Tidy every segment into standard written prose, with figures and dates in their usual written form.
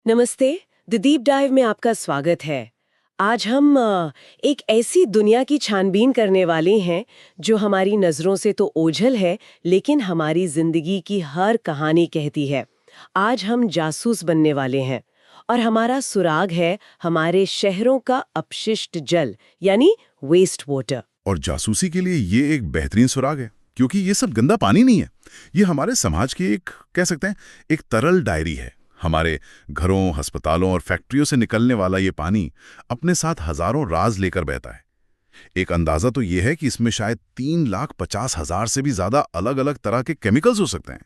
नमस्ते। The deep dive में आपका स्वागत है। आज हम एक ऐसी दुनिया की छानबीन करने वाले हैं जो हमारी नज़रों से तो ओझल है, लेकिन हमारी जिंदगी की हर कहानी कहती है। आज हम जासूस बनने वाले हैं और हमारा सुराग है हमारे शहरों का अपशिष्ट जल, यानी वेस्ट वाटर। और जासूसी के लिए ये एक बेहतरीन सुराग है, क्योंकि ये सब गंदा पानी नहीं है। ये हमारे समाज की एक, कह सकते हैं, एक तरल डायरी है। हमारे घरों, अस्पतालों और फैक्ट्रियों से निकलने वाला ये पानी अपने साथ हजारों राज लेकर बहता है। एक अंदाजा तो ये है कि इसमें शायद 3,50,000 से भी ज्यादा अलग अलग तरह के केमिकल्स हो सकते हैं।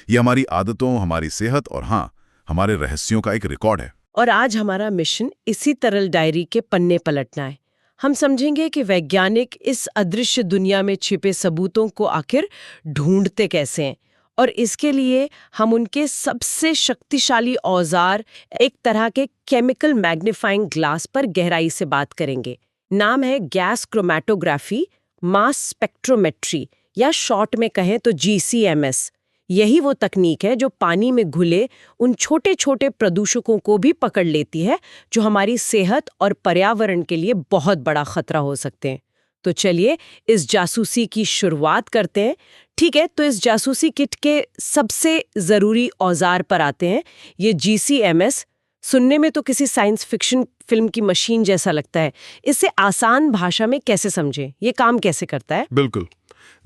ये हमारी आदतों, हमारी सेहत और हाँ, हमारे रहस्यों का एक रिकॉर्ड है। और आज हमारा मिशन इसी तरल डायरी के पन्ने पलटना है। हम समझेंगे कि वैज्ञानिक इस अदृश्य दुनिया में छिपे सबूतों को आखिर ढूंढते कैसे हैं, और इसके लिए हम उनके सबसे शक्तिशाली औजार, एक तरह के केमिकल मैग्नीफाइंग ग्लास पर गहराई से बात करेंगे। नाम है गैस क्रोमैटोग्राफी, मास स्पेक्ट्रोमेट्री, या शॉर्ट में कहें तो GCMS। यही वो तकनीक है जो पानी में घुले उन छोटे छोटे प्रदूषकों को भी पकड़ लेती है जो हमारी सेहत और पर्यावरण के लिए बहुत बड़ा खतरा हो सकते हैं। तो चलिए इस जासूसी की शुरुआत करते हैं। ठीक है, तो इस जासूसी किट के सबसे जरूरी औजार पर आते हैं। ये GCMS सुनने में तो किसी साइंस फिक्शन फिल्म की मशीन जैसा लगता है। इसे आसान भाषा में कैसे समझें? ये काम कैसे करता है? बिल्कुल,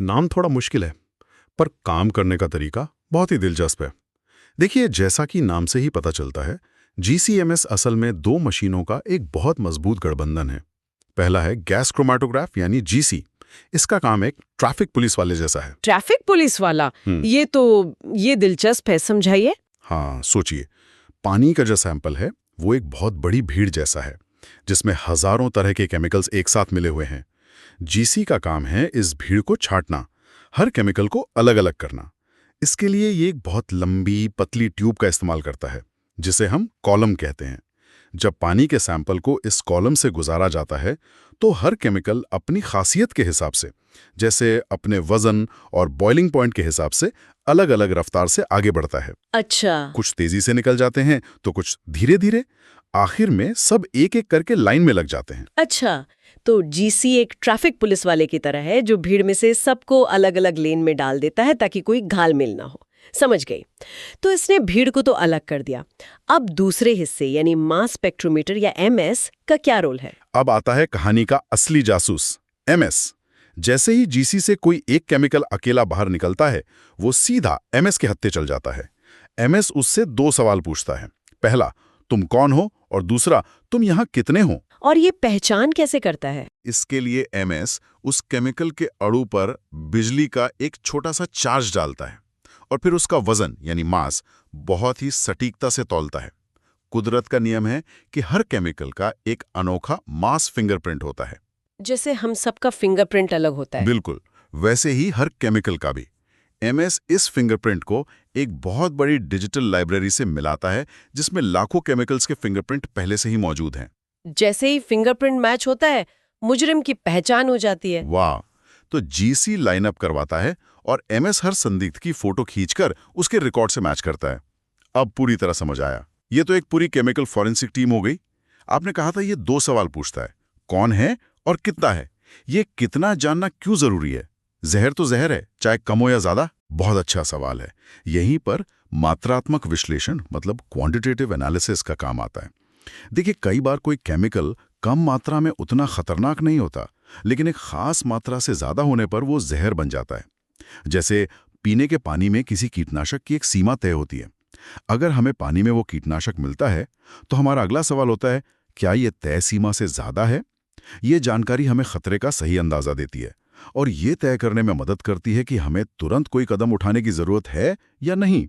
नाम थोड़ा मुश्किल है, पर काम करने का तरीका बहुत ही दिलचस्प है। देखिए, जैसा कि नाम से ही पता चलता है, GCMS असल में दो मशीनों का एक बहुत मजबूत गठबंधन है। पहला है गैस क्रोमैटोग्राफ यानी GC। इसका काम एक ट्रैफिक पुलिस वाले जैसा है। ट्रैफिक पुलिस वाला? ये दिलचस्प है, समझाइए। हाँ, सोचिए, पानी का जो सैंपल है वो एक बहुत बड़ी भीड़ जैसा है, जिसमें हजारों तरह के केमिकल्स एक साथ मिले हुए हैं। GC का काम है इस भीड़ को छांटना, हर केमिकल को अलग अलग करना। इसके लिए ये एक बहुत लंबी पतली ट्यूब का इस्तेमाल करता है, जिसे हम कॉलम कहते हैं। जब पानी के सैंपल को इस कॉलम से गुजारा जाता है, तो हर केमिकल अपनी खासियत के हिसाब से, जैसे अपने वजन और बॉइलिंग पॉइंट के हिसाब से, अलग अलग रफ्तार से आगे बढ़ता है। अच्छा। कुछ तेजी से निकल जाते हैं तो कुछ धीरे धीरे। आखिर में सब एक एक करके लाइन में लग जाते हैं। अच्छा, तो GC एक ट्रैफिक पुलिस वाले की तरह है जो भीड़ में से सबको अलग अलग लेन में डाल देता है ताकि कोई घालमेल ना हो। समझ गई। तो इसने भीड़ को तो अलग कर दिया। अब दूसरे हिस्से यानी मास स्पेक्ट्रोमीटर या MS का क्या रोल है? अब आता है कहानी का असली जासूस, MS। जैसे ही GC से कोई एक केमिकल अकेला बाहर निकलता है, वो सीधा MS के हत्थे चल जाता है। MS उससे दो सवाल पूछता है। पहला, तुम कौन हो? और दूसरा, तुम यहाँ कितने हो? और ये पहचान कैसे करता है? इसके लिए MS उस केमिकल के अणु पर बिजली का एक छोटा सा चार्ज डालता है और फिर उसका वजन यानी मास बहुत ही सटीकता से तौलता है। कुदरत का नियम है कि हर केमिकल का एक अनोखा मास फिंगरप्रिंट होता है। जैसे हम सबका फिंगरप्रिंट अलग होता है। बिल्कुल, वैसे ही हर केमिकल का भी। MS इस फिंगरप्रिंट को एक बहुत बड़ी डिजिटल लाइब्रेरी से मिलाता है, जिसमें लाखों केमिकल्स के फिंगरप्रिंट पहले से ही मौजूद हैं। जैसे ही फिंगरप्रिंट मैच होता है, मुजरिम की पहचान हो जाती है। वाह! तो GC लाइनअप करवाता है और MS हर संदिग्ध की फोटो खींचकर उसके रिकॉर्ड से मैच करता है। अब पूरी तरह समझ आया। ये तो एक पूरी केमिकल फॉरेंसिक टीम हो गई। आपने कहा था ये दो सवाल पूछता है, कौन है और कितना है। ये कितना जानना क्यों जरूरी है? जहर तो जहर है, चाहे कम हो या ज्यादा। बहुत अच्छा सवाल है। यहीं पर मात्रात्मक विश्लेषण मतलब क्वांटिटेटिव एनालिसिस का काम आता है। देखिए, कई बार कोई केमिकल कम मात्रा में उतना खतरनाक नहीं होता, लेकिन एक खास मात्रा से ज्यादा होने पर वो जहर बन जाता है। जैसे पीने के पानी में किसी कीटनाशक की एक सीमा तय होती है। अगर हमें पानी में वो कीटनाशक मिलता है, तो हमारा अगला सवाल होता है, क्या ये तय सीमा से ज्यादा है? ये जानकारी हमें खतरे का सही अंदाजा देती है और ये तय करने में मदद करती है कि हमें तुरंत कोई कदम उठाने की जरूरत है या नहीं।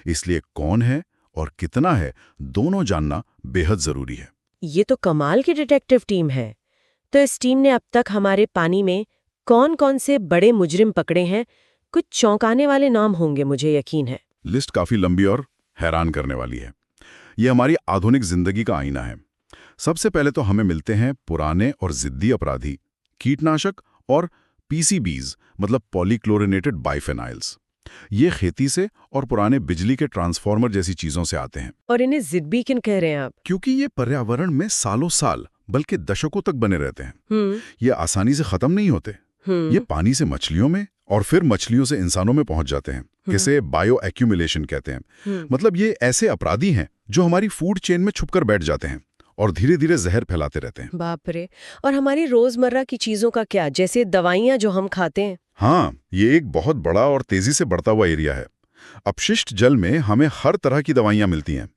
इसलिए कौन है और कितना है, दोनों जानना बेहद जरूरी है। ये तो कमाल की डिटेक्टिव टीम है। तो इस टीम ने अब तक हमारे पानी में कौन-कौन से बड़े मुजरिम पकड़े हैं? कुछ चौंकाने वाले नाम होंगे, मुझे यकीन है। लिस्ट काफी लंबी और हैरान करने वाली है। ये हमारी आधुनिक जिंदगी का आईना है। सबसे पहले तो हमें मिलते हैं पुराने और जिद्दी अपराधी, कीटनाशक और PCBs मतलब पॉलीक्लोरिनेटेड बाइफेनाइल्स। ये खेती से और पुराने बिजली के ट्रांसफार्मर जैसी चीजों से आते हैं। और इन्हें जिद भी किन कह रहे हैं आप? क्योंकि ये पर्यावरण में सालों साल बल्कि दशकों तक बने रहते हैं। ये ये आसानी से खत्म नहीं होते। ये पानी से मछलियों में और फिर मछलियों से इंसानों में पहुंच जाते हैं। इसे बायो एक्यूमुलेशन कहते हैं। मतलब ये ऐसे अपराधी हैं जो हमारी फूड चेन में छुपकर बैठ जाते हैं और धीरे धीरे जहर फैलाते रहते हैं। बाप रे। और हमारी रोजमर्रा की चीजों का क्या, जैसे दवाइयाँ जो हम खाते हैं? हाँ, ये एक बहुत बड़ा और तेजी से बढ़ता हुआ एरिया है। अपशिष्ट जल में हमें हर तरह की दवाइयां मिलती हैं।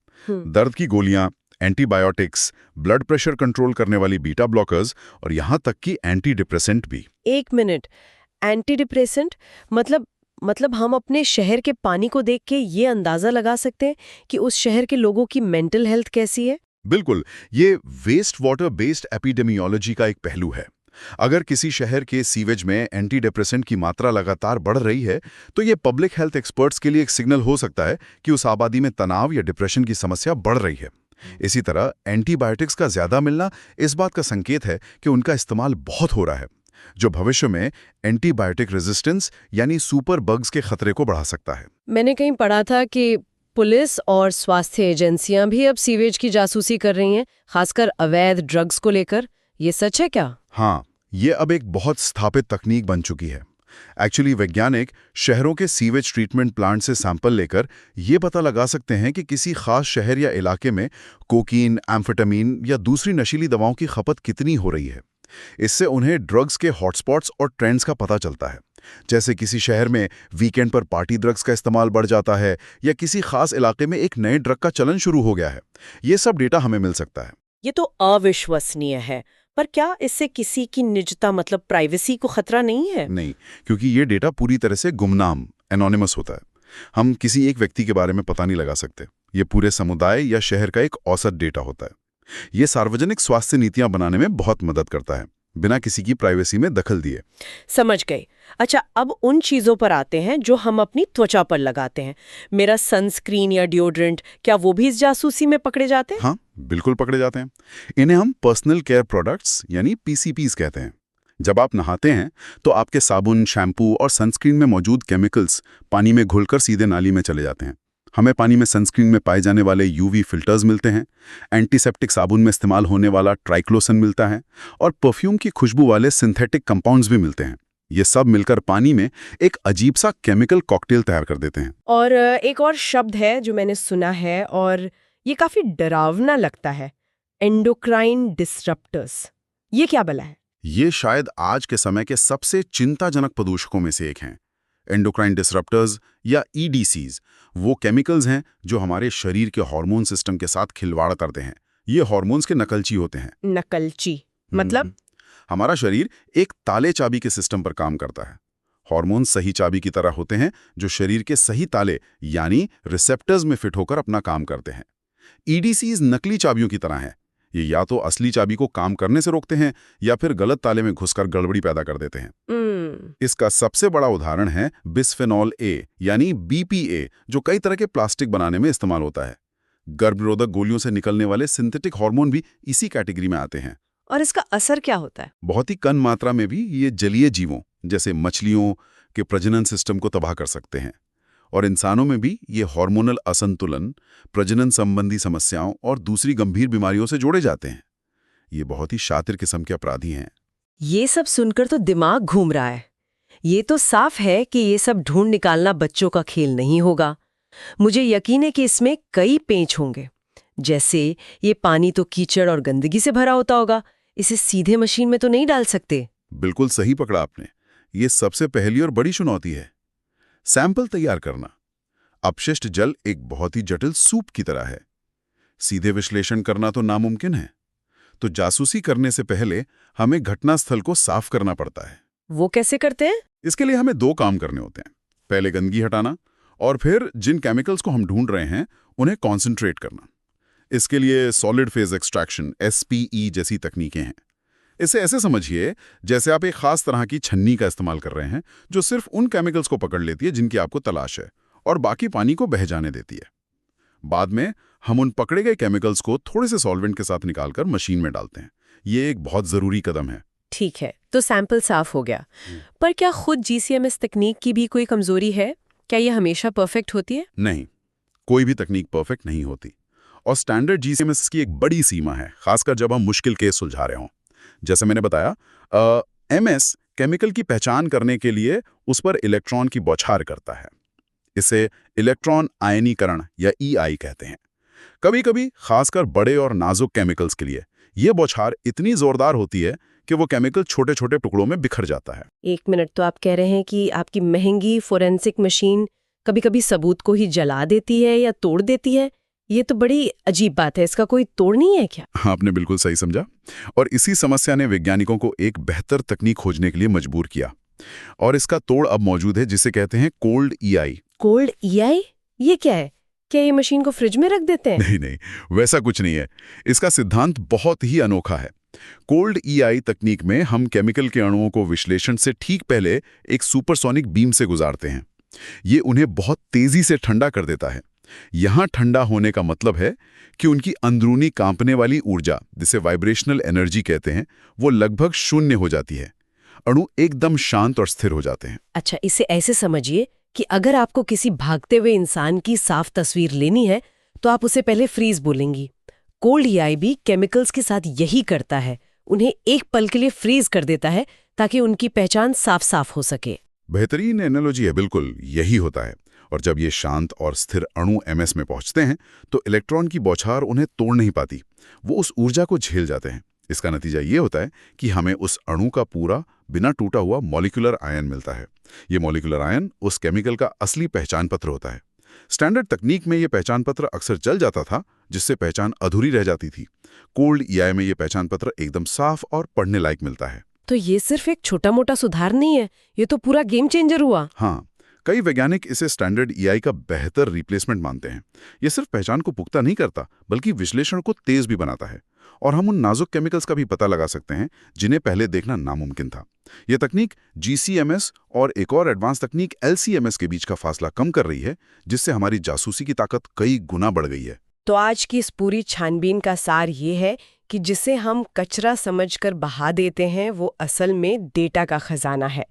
दर्द की गोलियां, एंटीबायोटिक्स, ब्लड प्रेशर कंट्रोल करने वाली बीटा ब्लॉकर्स और यहां तक कि एंटी डिप्रेसेंट भी। एक मिनट, एंटी डिप्रेसेंट मतलब हम अपने शहर के पानी को देख के ये अंदाजा लगा सकते हैं कि उस शहर के लोगों की मेंटल हेल्थ कैसी है? बिल्कुल, ये वेस्ट वाटर बेस्ड एपिडेमियोलॉजी का एक पहलू है। अगर किसी शहर के सीवेज में एंटी डिप्रेसेंट की मात्रा लगातार बढ़ रही है, तो ये पब्लिक हेल्थ एक्सपर्ट्स के लिए एक सिग्नल हो सकता है कि उस आबादी में तनाव या डिप्रेशन की समस्या बढ़ रही है। इसी तरह एंटीबायोटिक्स का ज्यादा मिलना इस बात का संकेत है कि उनका इस्तेमाल बहुत हो रहा है, जो भविष्य में एंटीबायोटिक रेजिस्टेंस यानी सुपर बग्स के खतरे को बढ़ा सकता है। मैंने कहीं पढ़ा था कि पुलिस और स्वास्थ्य एजेंसियां भी अब सीवेज की जासूसी कर रही हैं, खासकर अवैध ड्रग्स को लेकर। ये सच है क्या? हाँ, ये अब एक बहुत स्थापित तकनीक बन चुकी है। एक्चुअली वैज्ञानिक शहरों के सीवेज ट्रीटमेंट प्लांट से सैंपल लेकर ये पता लगा सकते हैं कि किसी खास शहर या इलाके में कोकीन, एम्फेटामीन या दूसरी नशीली दवाओं की खपत कितनी हो रही है। इससे उन्हें ड्रग्स के हॉटस्पॉट्स और ट्रेंड्स का पता चलता है। जैसे किसी शहर में वीकेंड पर पार्टी ड्रग्स का इस्तेमाल बढ़ जाता है या किसी खास इलाके में एक नए ड्रग का चलन शुरू हो गया है। ये सब डेटा हमें मिल सकता है। ये तो अविश्वसनीय है, पर क्या इससे किसी की निजता मतलब प्राइवेसी को खतरा नहीं है? नहीं, क्योंकि ये डेटा पूरी तरह से गुमनाम, एनोनिमस होता है। हम किसी एक व्यक्ति के बारे में पता नहीं लगा सकते। ये पूरे समुदाय या शहर का एक औसत डेटा होता है। ये सार्वजनिक स्वास्थ्य नीतियां बनाने में बहुत मदद करता है, बिना किसी की प्राइवेसी में दखल दिए। समझ गए। अच्छा, अब उन चीजों पर आते हैं जो हम अपनी त्वचा पर लगाते हैं। मेरा सनस्क्रीन या डिओड्रेंट, क्या वो भी इस जासूसी में पकड़े जाते हैं? हाँ, बिल्कुल पकड़े जाते हैं। इन्हें हम पर्सनल केयर प्रोडक्ट्स यानी पीसीपीज कहते हैं। जब आप नहाते हैं तो आपके साबुन, शैम्पू और सनस्क्रीन में मौजूद केमिकल्स पानी में घुलकर सीधे नाली में चले जाते हैं। हमें पानी में सनस्क्रीन में पाए जाने वाले यूवी फिल्टर्स मिलते हैं, एंटीसेप्टिक साबुन में इस्तेमाल होने वाला ट्राइक्लोसन मिलता है और परफ्यूम की खुशबू वाले सिंथेटिक कंपाउंड्स भी मिलते हैं। ये सब मिलकर पानी में एक अजीब सा केमिकल कॉकटेल तैयार कर देते हैं। और एक और शब्द है जो मैंने सुना है और ये काफी डरावना लगता है, एंडोक्राइन डिसरप्टर्स। ये क्या भला है? ये शायद आज के समय के सबसे चिंताजनक प्रदूषकों में से एक हैं। एंडोक्राइन डिसरप्टर्स या ईडीसीज वो केमिकल्स हैं जो हमारे शरीर के हार्मोन सिस्टम के साथ खिलवाड़ करते हैं। ये हार्मोन्स के नकलची होते हैं। नकलची मतलब? हमारा शरीर एक ताले चाबी के सिस्टम पर काम करता है। हार्मोन सही चाबी की तरह होते हैं जो शरीर के सही ताले यानी रिसेप्टर्स में फिट होकर अपना काम करते हैं। ईडीसीज नकली चाबियों की तरह हैं। ये या तो असली चाबी को काम करने से रोकते हैं या फिर गलत ताले में घुसकर गड़बड़ी पैदा कर देते हैं। इसका सबसे बड़ा उदाहरण है बिस्फेनॉल ए यानी बीपीए, जो कई तरह के प्लास्टिक बनाने में इस्तेमाल होता है। गर्भनिरोधक गोलियों से निकलने वाले सिंथेटिक हार्मोन भी इसी कैटेगरी में आते हैं। और इसका असर क्या होता है? बहुत ही कम मात्रा में भी ये जलीय जीवों जैसे मछलियों के प्रजनन सिस्टम को तबाह कर सकते हैं और इंसानों में भी ये हार्मोनल असंतुलन, प्रजनन संबंधी समस्याओं और दूसरी गंभीर बीमारियों से जोड़े जाते हैं। ये बहुत ही शातिर किस्म के अपराधी हैं। ये सब सुनकर तो दिमाग घूम रहा है। ये तो साफ है कि ये सब ढूंढ निकालना बच्चों का खेल नहीं होगा। मुझे यकीन है कि इसमें कई पेंच होंगे। जैसे ये पानी तो कीचड़ और गंदगी से भरा होता होगा, इसे सीधे मशीन में तो नहीं डाल सकते। बिल्कुल सही पकड़ा आपने। ये सबसे पहली और बड़ी चुनौती है, सैंपल तैयार करना। अपशिष्ट जल एक बहुत ही जटिल सूप की तरह है। सीधे विश्लेषण करना तो नामुमकिन है, तो जासूसी करने से पहले हमें घटनास्थल को साफ करना पड़ता है। वो कैसे करते हैं? इसके लिए हमें 2 काम करने होते हैं। पहले गंदगी हटाना और फिर जिन केमिकल्स को हम ढूंढ रहे हैं उन्हें कॉन्सेंट्रेट करना। इसके लिए सॉलिड फेज एक्सट्रैक्शन SPE जैसी तकनीकें हैं। इसे ऐसे समझिए जैसे आप एक खास तरह की छन्नी का इस्तेमाल कर रहे हैं जो सिर्फ उन केमिकल्स को पकड़ लेती है जिनकी आपको तलाश है और बाकी पानी को बह जाने देती है। बाद में हम उन पकड़े गए केमिकल्स को थोड़े से सॉल्वेंट के साथ निकालकर मशीन में डालते हैं। ये एक बहुत जरूरी कदम है। ठीक है, तो सैंपल साफ हो गया। पर क्या खुद GCMS तकनीक की भी कोई कमजोरी है? क्या ये हमेशा परफेक्ट होती है? नहीं, कोई भी तकनीक परफेक्ट नहीं होती। और स्टैंडर्ड जीसीएमएस की एक बड़ी सीमा है, खासकर जब हम मुश्किल केस सुलझा रहे हों। जैसे मैंने बताया, एमएस केमिकल की पहचान करने के लिए उस पर इलेक्ट्रॉन की बौछार करता है। इसे इलेक्ट्रॉन आयनीकरण या ईआई कहते हैं। कभी-कभी खासकर बड़े और नाजुक केमिकल्स के लिए ये बौछार इतनी जोरदार होती है कि वो केमिकल छोटे-छोटे टुकड़ों में बिखर जाता है। 1 मिनट, तो आप कह रहे हैं कि आपकी महंगी फोरेंसिक मशीन कभी-कभी सबूत को ही जला देती है या तोड़ देती है? ये तो बड़ी अजीब बात है। इसका कोई तोड़ नहीं है क्या? आपने बिल्कुल सही समझा। और इसी समस्या ने वैज्ञानिकों को एक बेहतर तकनीक खोजने के लिए मजबूर किया। और इसका तोड़ अब मौजूद है, जिसे कहते हैं कोल्ड ईआई। Cold EI? ये क्या है? क्या ये मशीन को फ्रिज में रख देते हैं? नहीं, वैसा कुछ नहीं है। इसका सिद्धांत बहुत ही अनोखा है। कोल्ड ईआई तकनीक में हम केमिकल के अणुओं को विश्लेषण से ठीक पहले एक सुपरसोनिक बीम से गुजारते हैं। ये उन्हें बहुत तेजी से ठंडा कर देता है। यहां ठंडा होने का मतलब है कि उनकी अंदरूनी कांपने वाली ऊर्जा, जिसे वाइब्रेशनल एनर्जी कहते हैं, वो लगभग शून्य हो जाती है। अणु एकदम शांत और स्थिर हो जाते हैं। अच्छा, इसे ऐसे समझिए कि अगर आपको किसी भागते हुए इंसान की साफ तस्वीर लेनी है तो आप उसे पहले फ्रीज बोलेंगी। कोल्ड ईआई भी केमिकल्स के साथ यही करता है, उन्हें एक पल के लिए फ्रीज कर देता है ताकि उनकी पहचान साफ साफ हो सके। बेहतरीन एनालॉजी है, बिल्कुल यही होता है। और जब ये शांत और स्थिर अणु एमएस में पहुंचते हैं तो इलेक्ट्रॉन की बौछार उन्हें तोड़ नहीं पाती, वो उस ऊर्जा को झेल जाते हैं। इसका नतीजा ये होता है कि हमें उस अणु का पूरा बिना टूटा हुआ मॉलिक्यूलर आयन मिलता है। ये मॉलिक्यूलर आयन उस केमिकल का असली पहचान पत्र होता है। स्टैंडर्ड तकनीक में ये पहचान पत्र अक्सर जल जाता था, जिससे पहचान अधूरी रह जाती थी। कोल्ड ईआई में ये पहचान पत्र एकदम साफ और पढ़ने लायक मिलता है। तो ये सिर्फ एक छोटा मोटा सुधार नहीं है, ये तो पूरा गेम चेंजर हुआ। हाँ, कई वैज्ञानिक इसे स्टैंडर्ड ईआई का बेहतर रिप्लेसमेंट मानते हैं। ये सिर्फ पहचान को पुख्ता नहीं करता, बल्कि विश्लेषण को तेज भी बनाता है। और हम उन नाजुक केमिकल्स का भी पता लगा सकते हैं जिन्हें पहले देखना नामुमकिन था। यह तकनीक जीसीएमएस और एक और एडवांस तकनीक एलसीएमएस के बीच का फासला कम कर रही है, जिससे हमारी जासूसी की ताकत कई गुना बढ़ गई है। तो आज की इस पूरी छानबीन का सार ये है कि जिसे हम कचरा समझकर बहा देते हैं वो असल में डेटा का खजाना है।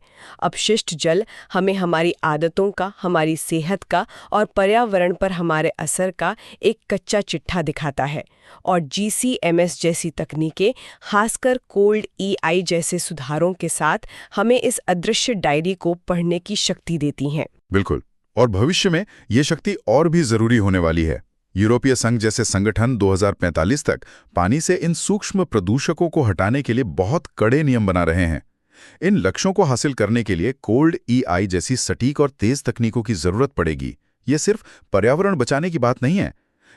अपशिष्ट जल हमें हमारी आदतों का, हमारी सेहत का और पर्यावरण पर हमारे असर का एक कच्चा चिट्ठा दिखाता है। और जीसीएमएस जैसी तकनीकें, खासकर कोल्ड ईआई जैसे सुधारों के साथ, हमें इस अदृश्य डायरी को पढ़ने की शक्ति देती हैं। बिल्कुल, और भविष्य में ये शक्ति और भी जरूरी होने वाली है। यूरोपीय संघ जैसे संगठन 2045 तक पानी से इन सूक्ष्म प्रदूषकों को हटाने के लिए बहुत कड़े नियम बना रहे हैं। इन लक्ष्यों को हासिल करने के लिए कोल्ड ईआई जैसी सटीक और तेज तकनीकों की जरूरत पड़ेगी। ये सिर्फ पर्यावरण बचाने की बात नहीं है,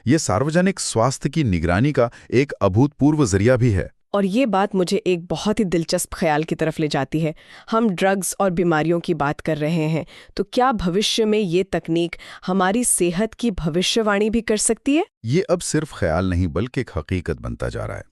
ये सार्वजनिक स्वास्थ्य की निगरानी का एक अभूतपूर्व जरिया भी है। और ये बात मुझे एक बहुत ही दिलचस्प ख्याल की तरफ ले जाती है। हम ड्रग्स और बीमारियों की बात कर रहे हैं, तो क्या भविष्य में ये तकनीक हमारी सेहत की भविष्यवाणी भी कर सकती है? ये अब सिर्फ ख्याल नहीं बल्कि एक हकीकत बनता जा रहा है।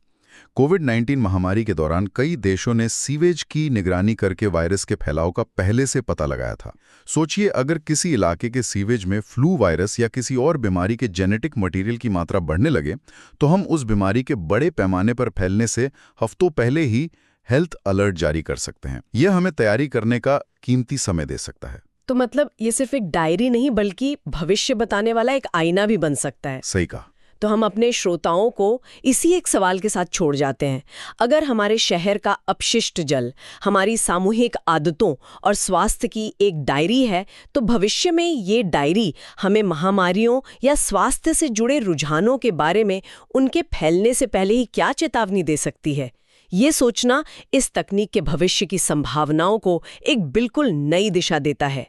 कोविड-19 महामारी के दौरान कई देशों ने सीवेज की निगरानी करके वायरस के फैलाव का पहले से पता लगाया था। सोचिए, अगर किसी इलाके के सीवेज में फ्लू वायरस या किसी और बीमारी के जेनेटिक मटेरियल की मात्रा बढ़ने लगे, तो हम उस बीमारी के बड़े पैमाने पर फैलने से हफ्तों पहले ही हेल्थ अलर्ट जारी कर सकते हैं। यह हमें तैयारी करने का कीमती समय दे सकता है। तो मतलब ये सिर्फ एक डायरी नहीं बल्कि भविष्य बताने वाला एक आईना भी बन सकता है। सही कहा। तो हम अपने श्रोताओं को इसी एक सवाल के साथ छोड़ जाते हैं। अगर हमारे शहर का अपशिष्ट जल हमारी सामूहिक आदतों और स्वास्थ्य की एक डायरी है, तो भविष्य में ये डायरी हमें महामारियों या स्वास्थ्य से जुड़े रुझानों के बारे में उनके फैलने से पहले ही क्या चेतावनी दे सकती है? ये सोचना इस तकनीक के भविष्य की संभावनाओं को एक बिल्कुल नई दिशा देता है।